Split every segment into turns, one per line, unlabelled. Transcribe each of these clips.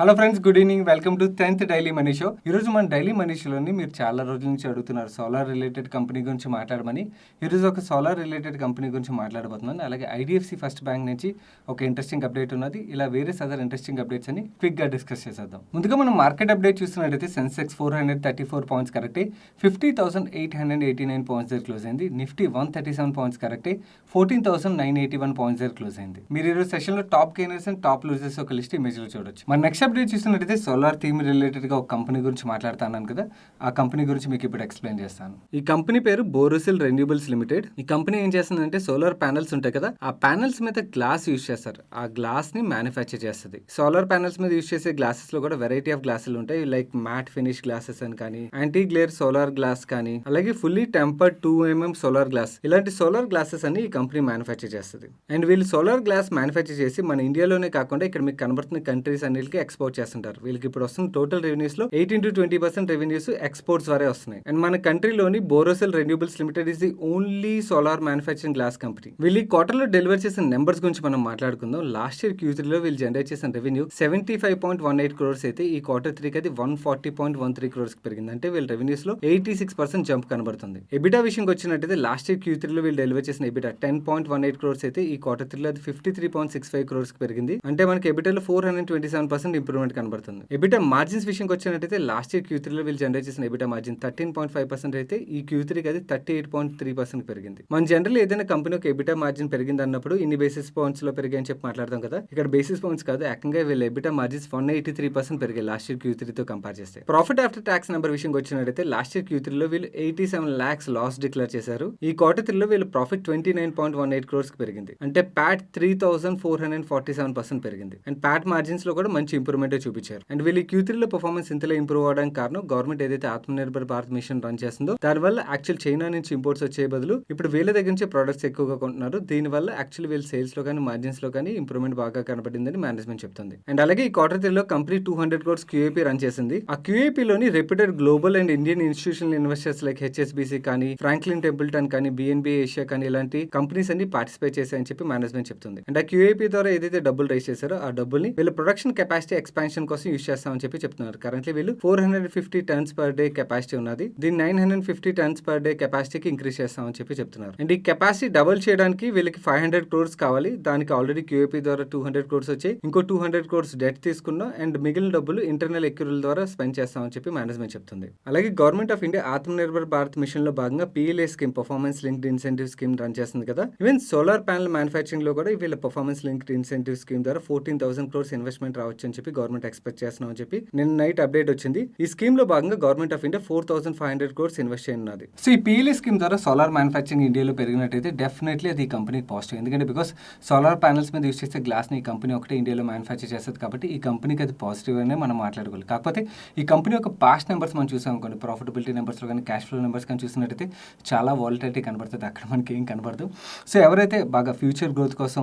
Hello friends, good evening. Welcome to 10th daily money show. ఈరోజు మన daily money షోలోని మీరు చాలా రోజుల నుంచి అడుగుతున్నారు సోలార్ రిలేటెడ్ కంపెనీ గురించి మాట్లాడమని. ఈరోజు ఒక సోలార్ రిలేటెడ్ కంపెనీ గురించి మాట్లాడబోతున్నాను. అలాగే ఐడిఎఫ్సి ఫస్ట్ బ్యాంక్ నుంచి ఒక ఇంట్రెస్టింగ్ అప్డేట్ ఉన్నది. ఇలా వేరే అదర్ ఇంట్రెస్టింగ్ అప్డేట్స్ అని క్విక్గా డిస్కస్ చేసేద్దాం. ముందుగా మనం మార్కెట్ అప్డేట్ చూస్తున్నట్టయితే సెన్సెక్స్ 434 పాయింట్స్ కరెక్టే 50,889 పాయింట్స్ దగ్గర క్లోజ్ అయింది. నిఫ్టీ 137 పాయింట్స్ కరెక్టే 14,981 పాయింట్స్ దగ్గర క్లోజ్ అయింది. మీరు ఈరోజు సెషన్లో top gainers and top losers ఒక లిస్ట్ ఇమేజ్లో చూడొచ్చు. మన నెక్స్ట్ అప్డేట్ చూస్తున్నట్టయితే సోలార్ థీమ్ రిలేటెడ్ గా ఒక కంపెనీ గురించి మాట్లాడుతున్నాను కదా, ఆ కంపెనీ గురించి మీకు ఇప్పుడు ఎక్స్ప్లెయిన్ చేస్తాను. ఈ కంపెనీ పేరు బోరోసిల్ రెన్యూబుల్స్ లిమిటెడ్. ఈ కంపెనీ ఏం చేస్తుందంటే సోలార్ ప్యానెల్స్ ఉంటాయి కదా, ఆ ప్యానెల్స్ మీద గ్లాస్ యూజ్ చేస్తారు. ఆ గ్లాస్ ని మ్యానుఫ్యాక్చర్ చేస్తుంది. సోలార్ ప్యానెల్స్ మీద యూజ్ చేసే గ్లాసెస్ లో కూడా వెరైటీ ఆఫ్ గ్లాసులు ఉంటాయి. లైక్ మ్యాట్ ఫినిష్ గ్లాసెస్ అని కానీ, యాంటీ గ్లేర్ సోలార్ గ్లాస్ కానీ, అలాగే fully tempered 2mm solar glass, ఇలాంటి సోలార్ గ్లాసెస్ అన్ని ఈ కంపెనీ మ్యానుఫ్యాక్చర్ చేస్తుంది. అండ్ వీళ్ళు సోలార్ గ్లాస్ మ్యానుఫ్యాక్చర్ చేసి మన ఇండియాలోనే కాకుండా ఇక్కడ మీకు కనబడుతున్న కంట్రీస్ అన్నిటికీ ఎక్స్పోర్ట్ చేస్తుంటారు. వీళ్ళకి ఇప్పుడు వస్తున్న టోటల్ రెవెన్యూస్ లో 18-20% రెవెన్యూస్ ఎక్స్పోర్ట్స్ వరే వస్తున్నాయి. అండ్ మన కంట్రీలోని Borosil renewables limited is the only solar manufacturing glass company. వీళ్ళు ఈ క్వార్టర్ లో డెలివర్ చేసిన నెంబర్స్ గురించి మనం మాట్లాడుకుందాం. లాస్ట్ ఇయర్ Q3 లో వీళ్ళు జనరేట్ చేసిన రెవెన్యూ 75.18 crores అయితే ఈ Q3 కి అది 140.13 crores కి పెరిగింది. అంటే వీళ్ళ రెవెన్యూస్ లో 86% జంప్ కనబడుతుంది. ఎబిటా విషయంకి వచ్చినట్టయితే లాస్ట్ ఇయర్ Q3 లో వీళ్ళు డెలివర్ చేసిన ఎబిటా 10.18 crores అయితే ఈ Q3 లో అది 53.65 crores కి పెరిగింది. అంటే మనకి ఎబిటాలో 427% ఇంప్రూవ్మెంట్ కనబడుతుంది. ఎబిటా మార్జిన్స్ విషయంకి వచ్చినట్టయితే లాస్ట్ ఇయర్ Q3 లో వీళ్ళు జనరేట్ చేసిన ఎబిటా మార్జిన్ 13.5% అయితే ఈ Q3 కి అది 38.3% పెరిగింది. మన జనరల్ ఏదైనా కంపెనీ ఒక ఎబిటా మార్జిన్ పెరిగింది అన్నప్పుడు ఇన్ని బేసిస్ పాయింట్స్ లో పెరిగాయని చెప్పి మాట్లాడతాం కదా, ఇక్కడ బేసిస్ పాయింట్స్ కాదు, ఏకంగా వీళ్ళ ఎబిటా మార్జిన్స్ 183% పెరిగాయి లాస్ట్ ఇయర్ Q3 తో కంపేర్ చేస్తే. ప్రాఫిట్ ఆఫ్టర్ ట్యాక్స్ నెంబర్ విషయంకి వచ్చినట్టయితే లాస్ట్ ఇయర్ Q3 లో వీళ్ళు 87 lakhs లాస్ డిక్లేర్ చేశారు. ఈ Q3 లో వీళ్ళ ప్రాఫిట్ 29.18 crores కి పెరిగింది. అంటే ప్యాట్ 3,447% పెరిగింది. అండ్ ప్యాట్ మార్జిన్స్ లో కూడా మంచి ఇంప్రూవ్మెంట్ చూపించారు. అండ్ వీళ్ళు Q3 లో పర్ఫార్మెన్స్ ఇంతలో ఇంప్రూవ్ అవడానికి కారణం గవర్నమెంట్ ఏదైతే ఆత్మనిర్భర్ భారత్ మిషన్ రన్ చేస్తుందో దానివల్ల యాక్చువల్ చైనా నుంచి ఇంపోర్ట్స్ వచ్చే బదులు ఇప్పుడు వీళ్ళ దగ్గర నుంచి ప్రొడక్ట్స్ ఎక్కువగా కొంటున్నారు. దీనివల్ల యాక్చువల్ వీళ్ళ సేల్స్ లో కానీ మార్జిన్స్ లో కానీ ఇంప్రూవ్మెంట్ బాగా కనబడిందని మేనేజ్మెంట్ చెప్తుంది. అండ్ అలాగే ఈ Q3 లో కంపెనీ 200 crores QAP రన్ చేసింది. ఆ QAP లోని reputed global and Indian institutional investors like HSBC కానీ, ఫ్రాంక్లిన్ టెంపుల్టన్ కానీ, BNB ఏషియా కానీ ఇలాంటి కంపెనీస్ అన్ని పార్టిసిపేట్ చేశాయని చెప్పి మేనేజ్మెంట్ చెప్తుంది. అండ్ ఆ QAP ద్వారా ఏదైతే డబ్బులు రైజ్ చేశారో ఆ డబ్బుల్ని వీళ్ళ ప్రొడక్షన్ కెపాసిటీ ఎక్స్పాన్షన్ కోసం యూజ్ చేస్తామని చెప్పి చెప్తున్నారు. కరెంట్లీ వీళ్ళు 450 tons పర్ డే కెపాసిటీ ఉన్నది. దీన్ని 950 tons పర్ డే కెపాసిటీకి ఇంక్రీజ్ చేస్తామని చెప్పి చెప్తున్నారు. అండ్ ఈ కెపాసిటీ డబుల్ చేయడానికి వీళ్ళకి 500 crores కావాలి. దానికి ఆల్రెడీ QAP ద్వారా 200 crores వచ్చాయి. ఇంకో 200 crores డెట్ తీసుకున్నాం. అండ్ మిగిలిన డబ్బులు ఇంటర్నల్ ఎక్యూరల్ ద్వారా స్పెండ్ చేస్తామని చెప్పి మేనేజ్మెంట్ చెప్తుంది. అలాగే government of India Atmanirbhar Bharat mission లో భాగంగా PLA scheme, performance linked incentive scheme run చేస్తుంది కదా. ఈవెన్ సోలార్ ప్యానల్ మ్యానుఫ్యాక్చరింగ్ లో కూడా వీళ్ళ పర్ఫార్మెన్స్ లింక్డ్ ఇన్సెంటివ్ స్కీమ్ ద్వారా 14,000 crores ఇన్వెస్ట్మెంట్ రావచ్చు అని చెప్పి గవర్నమెంట్ ఎక్స్పెక్ట్ చేస్తున్నాం అని చెప్పి నిన్న నైట్ అప్డేట్ వచ్చింది. ఈ స్కీమ్ లో భాగంగా government of India 4,500 crores invest చేయనున్నది. సో ఈ PLA స్కీమ్ ద్వారా సోలార్ మ్యానుఫ్యాక్చరింగ్ ఇండియాలో పెరిగినట్టయితే డెఫినెట్లీ అది ఈ కంపెనీకి పాజిటివ్. ఎందుకంటే బికాస్ సోలార్ ప్యానల్స్ మీద యూస్ చేసే గ్లాస్ ని ఈ కంపెనీ ఒకటే ఇండియాలో మ్యానుఫ్యాక్చర్ చేస్తుంది కాబట్టి ఈ కంపెనీకి అది పాజిటివ్ అనే మనం మాట్లాడుకోవాలి. కాకపోతే ఈ కంపెనీ యొక్క పాస్ట్ నెంబర్స్ మనం చూసాం అనుకోండి, ప్రాఫిటబిలిటీ నెంబర్స్ లో కానీ, క్యాష్ ఫ్లో నెంబర్స్ కానీ చూసినట్టయితే చాలా వాలటిలిటీ కనబడుతుంది. అక్కడ మనకి ఏం కనబడదు. సో ఎవరైతే బాగా ఫ్యూచర్ గ్రోత్ కోసం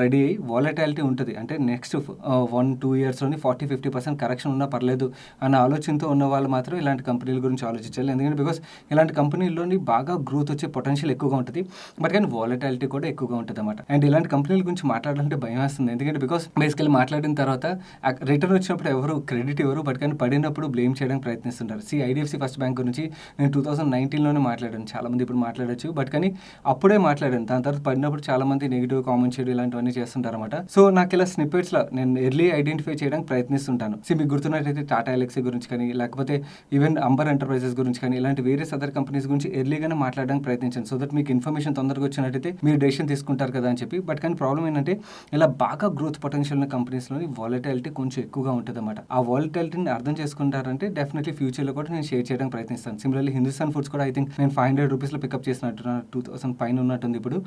రెడీ అయ్యి వాలటిలిటీ ఉంటుంది అంటే నెక్స్ట్ 1-2 yearsలోని 40-50% కరెక్షన్ ఉన్నా పర్లేదు అన్న ఆలోచనతో ఉన్న వాళ్ళు మాత్రం ఇలాంటి కంపెనీల గురించి ఆలోచించాలి. ఎందుకంటే బికాస్ ఇలాంటి కంపెనీల్లోని బాగా గ్రోత్ వచ్చే పొటెన్షియల్ ఎక్కువగా ఉంటుంది, బట్ కానీ వాలటిలిటీ కూడా ఎక్కువగా ఉంటుంది అనమాట. అండ్ ఇలాంటి కంపెనీల గురించి మాట్లాడాలంటే భయం వేస్తుంది. ఎందుకంటే బికాస్ బేసికలీ మాట్లాడిన తర్వాత రిటర్న్ వచ్చినప్పుడు ఎవరు క్రెడిట్ ఎవరు, బట్ కానీ పడినప్పుడు బ్లేమ్ చేయడానికి ప్రయత్నిస్తుంటారు. IDFC ఫస్ట్ బ్యాంక్ గురించి నేను 2019లోనే మాట్లాడాను. చాలా మంది ఇప్పుడు మాట్లాడచ్చు, బట్ కానీ అప్పుడే మాట్లాడాను. దాని తర్వాత పడినప్పుడు చాలా మంది నెగిటివ్ కామెంట్ చేయడం ఇలాంటివన్నీ చేస్తుంటారు అనమాట. సో నాకు ఇలా స్నిప్పెట్స్ లో నేను ఎర్లీ ఐడెంటిఫై చేయడానికి ప్రయత్నిస్తుంటాను. మీకు గుర్తున్నట్టయితే టాటా ఎలక్సీ గురించి కానీ, లేకపోతే ఈవెన్ అంబర్ ఎంటర్ప్రైజెస్ గురించి కానీ, ఇలాంటి వేరియస్ అదర్ కంపెనీస్ గురించి ఎర్లీగానే మాట్లాడడానికి ప్రయత్నించాను. సో దట్ మీకు ఇన్ఫర్మేషన్ తొందరగా వచ్చినట్టయితే మీరు డెసిషన్ తీసుకుంటారు కదా అని చెప్పి. బట్ కానీ ప్రాబ్లం ఏంటంటే ఇలా బాగా గ్రోత్ పొటెన్షియల్ ఉన్న కంపెనీస్లోని వాలటిలిటీ కొంచెం ఎక్కువగా ఉంటుంది అనమాట. ఆ వాలటిలిటీని అర్థం చేసుకుంటారంటే డెఫినెట్లీ ఫ్యూచర్లో కూడా నేను షేర్ చేయడానికి ప్రయత్నిస్తాను. సిమిలర్లీ హిందుస్థాన్ ఫుడ్స్ కూడా ఐ థింక్ నేను 500 rupees లో పికప్ చేసినట్టున్నాను. 2000 పైన ఉన్నట్టుంది ఇప్పుడు.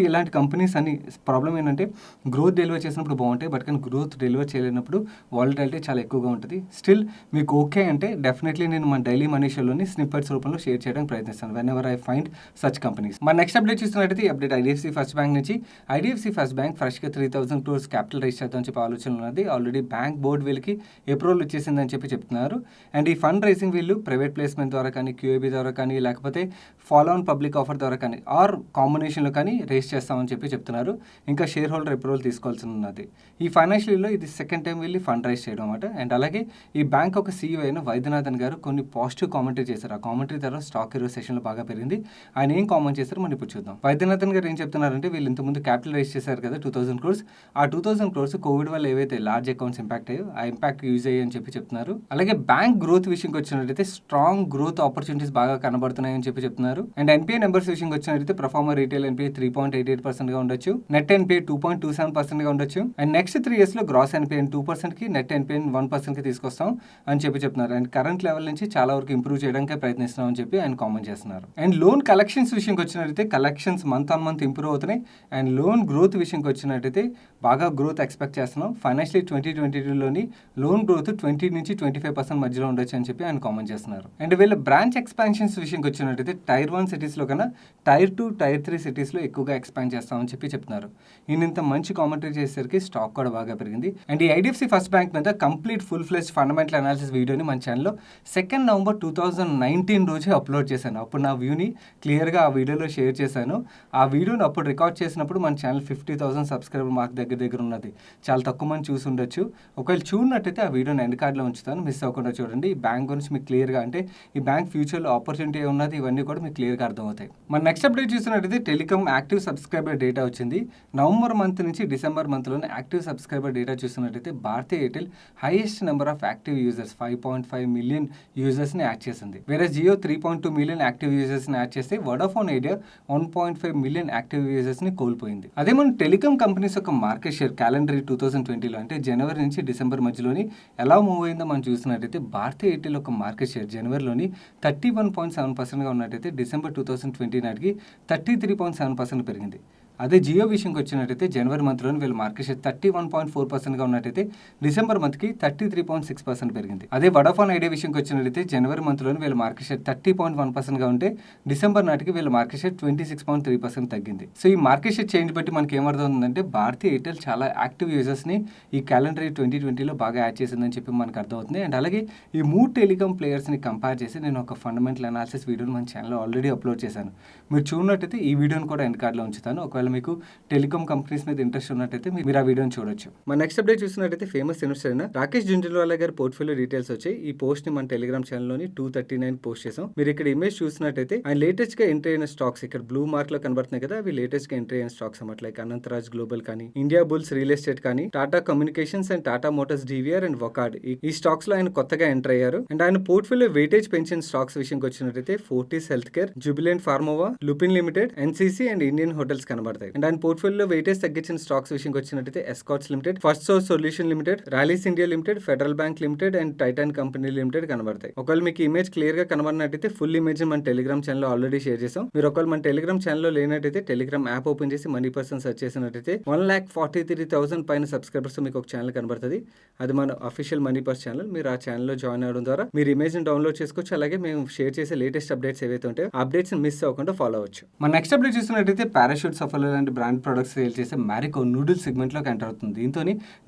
ఇలాంటి కంపెనీస్ అన్ని ప్రాబ్లం ఏంటంటే గ్రోత్ డెలివర్ చేసినప్పుడు బాగుంటాయి, బట్ కానీ గ్రోత్ డెలివర్ చేయలేనప్పుడు వాలటిలిటీ చాలా ఎక్కువగా ఉంటుంది. స్టిల్ మీకు ఓకే అంటే డెఫినెట్లీ నేను మన డైలీ మనీ షోలోని స్నిప్పెట్స్ రూపంలో షేర్ చేయడానికి ప్రయత్నిస్తాను when ever I find such companies. మన నెక్స్ట్ అప్డేట్ చూస్తున్నట్టయితే ఈ అప్డేట్ IDFC ఫస్ట్ బ్యాంక్ నుంచి. IDFC ఫస్ట్ బ్యాంక్ ఫ్రెష్గా 3,000 crores క్యాపిటల్ రైజ్ చేద్దామని చెప్పి ఆలోచన ఉన్నది. ఆల్రెడీ బ్యాంక్ బోర్డు వీళ్ళకి అప్రూవల్ ఇచ్చేసిందని చెప్పి చెప్తున్నారు. అండ్ ఈ ఫండ్ రైజింగ్ వీళ్ళు ప్రైవేట్ ప్లేస్మెంట్ ద్వారా కానీ, QAB ద్వారా కానీ, లేకపోతే ఫాలో ఆన్ పబ్లిక్ ఆఫర్ ద్వారా కానీ ఆర్ కాంబినేషన్లో కానీ రేస్ చేస్తామని చెప్పి చెప్తున్నారు. ఇంకా షేర్ హోల్డర్ అప్రూవల్ తీసుకోవాల్సి ఉన్నది. ఈ ఫైనాన్షియల్ ఇయర్లో ఇది సెకండ్ టైం వెళ్ళి ఫండ్ రైజ్ చేయడం అన్నమాట. అండ్ అలాగే ఈ బ్యాంక్ ఒక సీఈఓ అయిన వైద్యనాథన్ గారు కొన్ని పాజిటివ్ కామెంటరీ చేశారు. ఆ కామెంటరీ ద్వారా స్టాక్ ఈరోజు సెషన్లో బాగా పెరిగింది. ఆయన ఏం కామెంట్ చేశారు మనం ఇప్పుడు చూద్దాం. వైద్యనాథన్ గారు ఏం చెప్తున్నారంటే, వీళ్ళు ఇంతకుముందు క్యాపిటల్ రైజ్ చేశారు కదా 2000 crores. ఆ 2000 crores కోవిడ్ వల్ల ఏవైతే లార్జ్ అకౌంట్స్ ఇంపాక్ట్ అయ్యో ఆ ఇంపాక్ట్ యూజ్ అయ్యాయని చెప్పి చెప్తున్నారు. అలాగే బ్యాంక్ గ్రోత్ విషయంకి వచ్చినట్లయితే స్ట్రాంగ్ గ్రోత్ ఆపర్చునిటీస్ బాగా కనబడుతున్నాయని చెప్పి చెప్తున్నారు. అండ్ ఎన్పీఏ నెంబర్స్ విషయంకి వచ్చినట్లయితే ప్రొఫార్మా రీటైల్ ఎన్పీఏ 3.88% గా ఉండొచ్చు, నెట్ ఎన్పీఏ 2.27% గా ఉండొచ్చు. అండ్ నెక్స్ట్ 3 years లో గ్రాస్ ఎన్పీఏ 2% కి, నెట్ ఎన్పీఏ 1% కి తీసుకొస్తాం అని చెప్పి చెప్తున్నారు. అండ్ కరెంట్ లెవెల్ నుంచి చాలా వరకు ఇంప్రూవ్ చేయడానికి ప్రయత్నిస్తున్నాం అని చెప్పి ఆయన కామెంట్ చేస్తున్నారు. అండ్ లోన్ కలెక్షన్స్ విషయంకి వచ్చినట్లయితే collections month on month improve అవుతున్నాయి. అండ్ లోన్ గ్రోత్ విషయంకి వచ్చినట్టయితే బాగా గ్రోత్ ఎక్స్పెక్ట్ చేస్తున్నాం. ఫైనాన్షియల్ 2022లోని లోన్ గ్రోత్ 20 నుంచి 25% మధ్యలో ఉండొచ్చు అని చెప్పి ఆయన కామెంట్ చేస్తున్నారు. అండ్ వీళ్ళ బ్రాంచ్ ఎక్స్పాన్షన్స్ విషయంకి వచ్చినట్టయితే టైర్ 1 సిటీస్లో కన్నా టైర్ 2, టైర్ 3 సిటీస్లో ఎక్కువగా ఎక్స్పాండ్ చేస్తామని చెప్పి చెప్తున్నారు. ఈయన ఇంత మంచి కామెంటరీ చేసేసరికి స్టాక్ కూడా బాగా పెరిగింది. అండ్ ఈ ఐడిఎఫ్సి ఫస్ట్ బ్యాంక్ మీద కంప్లీట్ ఫుల్ ఫ్లెజ్ ఫండమెంటల్ అనాలిసిస్ వీడియోని మన ఛానల్లో 2 November 2019 రోజే అప్లోడ్ చేశాను. అప్పుడు నా వ్యూని క్లియర్గా ఆ వీడియోలో షేర్ చేశాను. ఆ వీడియోని అప్పుడు రికార్డ్ చేసినప్పుడు మన ఛానల్ 50,000 సబ్స్క్రైబర్ మార్క్ దగ్గర ఉన్నది. చాలా తక్కువ మంది చూసి ఉండొచ్చు. ఒకవేళ చూడనట్టయితే ఆ వీడియోని ఎండ్ కార్డ్లో ఉంచుతాను, మిస్ అవ్వకుండా చూడండి. ఈ బ్యాంక్ గురించి మీకు క్లియర్గా, అంటే ఈ బ్యాంక్ ఫ్యూచర్లో ఆపర్చునిటీ ఉన్నది, ఇవన్నీ కూడా మీకు క్లియర్గా అర్థమవుతాయి. మన నెక్స్ట్ అప్డేట్ చూసినట్టయితే టెలికామ్ యాక్టివ్ సబ్స్క్రైబర్ డేటా వచ్చింది. నవంబర్ మంత్ నుంచి డిసెంబర్ మంత్లోనే యాక్టివ్ సబ్స్క్రైబర్ డేటా చూసినట్టయితే Bharti Airtel highest number of active users 5.5 million యూజర్స్ని యాడ్ చేసింది. వేరే జియో 3.2 million యాక్టివ్ యూజర్స్ని యాడ్ చేస్తే వోడాఫోన్ ఐడియా 1.5 million యాక్టివ్ యూజర్స్ని కోల్పోయింది. అదే మన టెలికామ్ కంపెనీస్ యొక్క మార్కెట్ షేర్ క్యాలెండర్ 2020లో అంటే జనవరి నుంచి డిసెంబర్ మధ్యలోని ఎలా మూవ్ అయిందో మనం చూసినట్టయితే భారతీ ఎయిర్టెల్ యొక్క మార్కెట్ షేర్ జనవరిలోని 31.7%గా ఉన్నట్టయితే డిసెంబర్ 2020 నాటికి 33.7% పెరిగింది. అదే జియో విషయంకి వచ్చినట్టయితే జనవరి మంత్లోని వీళ్ళ మార్కెట్ షేర్ 31.4%గా ఉన్నట్టయితే డిసెంబర్ మంత్కి 33.6% పెరిగింది. అదే వడాఫోన్ ఐడియా విషయంకి వచ్చినట్టయితే జనవరి మంత్లోని వీళ్ళ మార్కెట్ షేర్ 30.1%గా ఉంటే డిసెంబర్ నాటికి వీళ్ళ మార్కెట్ షేర్ 26.3% తగ్గింది. సో ఈ మార్కెట్ షేర్ చేంజ్ బట్టి మనకి ఏమర్థమవుతుందంటే భారతీ ఎయిర్టెల్ చాలా యాక్టివ్ యూజర్స్ని ఈ క్యాలెండర్ 2020లో బాగా యాడ్ చేసిందని చెప్పి మనకు అర్థమవుతుంది. అండ్ అలాగే ఈ 3 టెలికామ్ ప్లేయర్స్ని కంపేర్ చేసి నేను ఒక ఫండమెంటల్ అనాలిసిస్ వీడియోని మన ఛానల్లో ఆల్రెడీ అప్లోడ్ చేశాను. మీరు చూడనట్టయితే ఈ వీడియోని కూడా ఎండ్ కార్డ్లో ఉంచుతాను. ఒకవేళ మీకు టెలికామ్ కంపెనీస్ మీద ఇంట్రెస్ట్ ఉన్నట్టయితే మీరు ఆ వీడియోని చూడొచ్చు. మన నెక్స్ట్ అప్డేట్ చూసినట్టయితే ఫేమస్ ఇన్వెస్టర్ అయిన రాకేష్ జుంజున్వాలా గారి పోర్ట్ఫోలియో డీటెయిల్స్ వచ్చాయి. ఈ పోస్ట్ ని మన టెలిగ్రామ్ ఛానల్లోని 239 పోస్ట్ చేసాం. మీరు ఇక్కడ ఇమేజ్ చూసినట్టయితే ఆయన లేటెస్ట్ గా ఎంట్రీ అయిన స్టాక్స్ ఇక్కడ బ్లూ మార్క్ లో కనబడుతున్నాయి కదా, అవి లేటెస్ట్ గా ఎంట్రీ అయిన స్టాక్స్ అన్నమాట. లైక్ అనంతరాజ్ గ్లోబల్ కానీ, ఇండియా బుల్స్ రియల్ ఎస్టేట్ కానీ, Tata communications and Tata motors DVR and Wockhardt ఈ స్టాక్స్ లో ఆయన కొత్తగా ఎంటర్ అయ్యారు. అండ్ ఆయన పోర్ట్ఫోలియో వెయిటేజ్ పెన్షన్ స్టాక్స్ విషయంకి వచ్చినట్టయితే Fortis health care, Jubilant Pharmova, Lupin limited, NCC and Indian hotels కనబడతాయి. అండ్ ఆయన పోర్ట్ఫోలియో వెయిటేజ్ తగ్గించిన స్టాక్స్ విషయంకి వచ్చినట్టయితే Escorts limited, first source solution limited, Rallis India limited, federal bank limited and Titan company limited కనబడతాయి. ఒకవేళ మీకు ఇమేజ్ క్లియర్ గా కనబడినట్టయితే ఫుల్ ఇమేజ్ మన టెలిగ్రామ్ ఛానల్ ఆల్రెడీ షేర్ చేసాం. మీరు ఒకవేళ మన టెలిగ్రామ్ ఛానల్లో లేనట్టయితే టెలిగ్రామ్ యాప్ ఓపెన్ చేసి మనీ పర్సన్ సెర్చ్ చేసినట్టయితే 1,43,000 పైన సబ్స్క్రైబర్స్ మీకు ఒక ఛానల్ కనబడుతుంది. అది మన అఫీషియల్ మనీ పర్స్ ఛానల్. మీరు ఆ ఛానల్లో జాయిన్ అవడం ద్వారా మీరు ఇమేజ్ ని డౌన్లోడ్ చేసుకోవచ్చు. అలాగే మేము షేర్ చేసే లేటెస్ట్ అప్డేట్స్ ఏవైతే ఉంటాయో అప్డేట్స్ మిస్ అవ్వకుండా ఫాలో అవ్వచ్చు. మన నెక్స్ట్ అప్డేట్ చూసినట్టయితే పారాషూట్ సఫల్ లాంటి బ్రాండ్ ప్రొడక్ట్స్ సేల్ చేసే మ్యారికో నూడిల్స్ సెగ్మెంట్లోకి ఎంటర్ అవుతుంది. దీంతో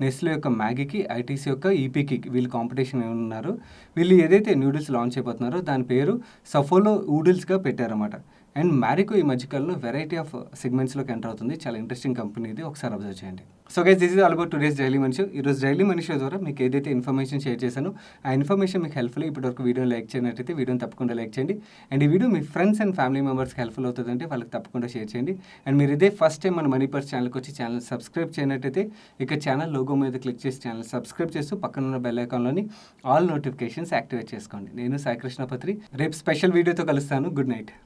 నెస్లే యొక్క మ్యాగీకి, ఐటీసీ యొక్క ఈపీకి వీళ్ళు కాంపిటీషన్ ఉన్నారు. వీళ్ళు ఏదైతే నూడిల్స్ లాంచ్ అయిపోతున్నారో దాని పేరు సఫోలో ఊడిల్స్గా పెట్టారన్నమాట. అండ్ మ్యారికో ఈ మధ్యకాలంలో వెరైటీ ఆఫ్ సెగ్మెంట్స్లోకి ఎంటర్ అవుతుంది. చాలా ఇంట్రెస్టింగ్ కంపెనీ ఇది, ఒకసారి అబ్జర్వ్ చేయండి. So guys, this is all about today's daily money show. ఈరోజు డైలీ మనీ షో ద్వారా మీకు ఏదైతే ఇన్ఫర్మేషన్ షేర్ చేశానో ఆ ఇన్ఫర్మేషన్ మీకు హెల్ప్ఫుల్ ఇప్పటివరకు వీడియో లైక్ చేయనట్టయితే వీడియోని తప్పకుండా లైక్ చేయండి. అండ్ ఈ video me friends and family మెంబర్స్కి హెల్ప్ఫుల్ అవుతుందంటే వాళ్ళకి తప్పకుండా షేర్ చేయండి. అండ్ మీరు ఇదే ఫస్ట్ టైం మన మనీ పర్స్ ఛానల్కి వచ్చి ఛానల్ సబ్స్క్రైబ్ చేయనట్టయితే ఇక ఛానల్ లోగో మీద క్లిక్ చేసి ఛానల్ సబ్స్క్రైబ్ చేస్తూ పక్కన ఉన్న బెల్ ఐకాన్లోని ఆల్ నోటిఫికేషన్స్ యాక్టివేట్ చేసుకోండి. నేను సాయి కృష్ణపత్రి. రేపు స్పెషల్ వీడియోతో కలుస్తాను. Good night.